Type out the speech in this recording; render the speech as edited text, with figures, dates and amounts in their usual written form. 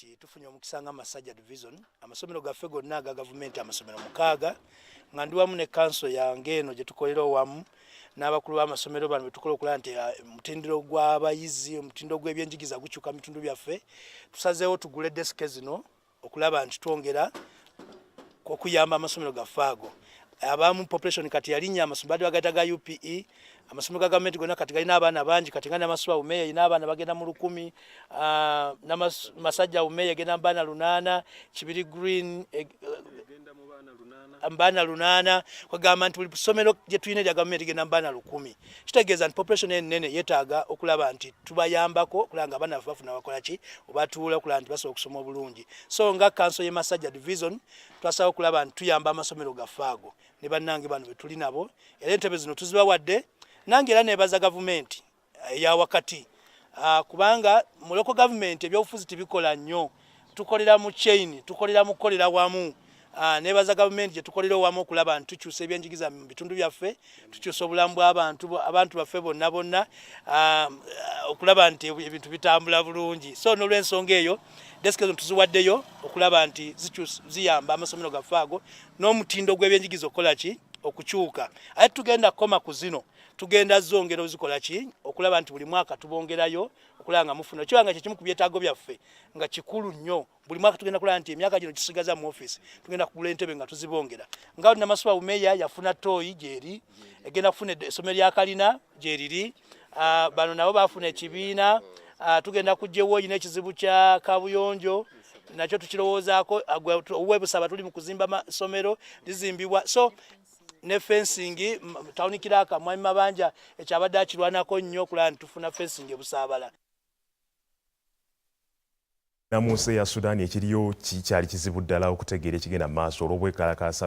nti tufunye omukisa nga Masajja division amasomero gaffe gonna aga gavumenti amasomero 6 nga ndi wamu ne council yange eno gye tukolera wamu n'abakulu b'amasomero bano betukola okulaba nti omutindiro gw'abayizi omutindo gw'ebyenjigiza gukyuka mu bitundu byaffe tusazeewo tugule desike zino okulaba nti twongera okuyamba amasomero gaffe ago abamu population kati yalinnya amasomero bali bagata ga UPE amasomero ga gavumenti gonna kati galina abaana bangi kati nga n'amasomero umeya ina abaana bagenda mu 1000 Masajja umeya genda mu baana 8 Kibiri Green mbana 8 kwagamba nti buli ssomero gye tulina lya gavumenti genda mu baana 1000 kitegeeza nti population ennene yeetaaga okulaba nti tubayambako okulanga abaana bafuna bakola ki obatuula okulaba nti basobola okusoma obulungi so nga council ye Masajja division twasaba okulaba nti tuyamba amasomero gaffe ago ne bannange bano be tuli nabo era entebe zino tuzibawadde nange era nebaza gavumenti ya wakati kubanga mu local government ebyobufuzi tibikola nnyo tukolera mu chain tukolera mu kolera wamu nebaza gavumenti gye tukolera wamu okulaba nti tukyusa ebyenjigiza mu bitundu byaffe tukyusa obulamu bw'abantu baffe bonna okulaba nti ebintu bitambula bulungi so n'olw'ensonga eyo desike zino tuziwaddeyo okulaba nti ziyamba amasomero gaffe ago n'omutindo gw'ebyenjigiza okukola ki okukyuka ate tugenda koma ku zino tugenda zongera ozikola ki okulaba nti buli mwaka tubongerayo okulaba nga mufuna kiwanga kyekimu ku byetaago byaffe nga kikulu nnyo buli mwaka tugenda kulaba nti emyaka gino kisigaza mu office tugenda kugula entebe nga tuzibongera nga Namaswa umeya yafuna toyi gyeri egenda kufuna essomero lya kalina gyeriri bano nabo bafuna ekibiina tugenda kujjewo yina ekizibu kya kabuyonjo nakyo tukirowoozaako obwebusaba tuli mu kuzimba amasomero lizimbibwa so ne fencing town kiraka mwami mabanja ekyabadde akirwanako nnyo okulaba nti tufuna fencing ebusaabala. Na mu nsi ya Sudan ekiriyo kikyali kizibu ddala okutegeera ekigenda mu maaso olw'obwekalakaasa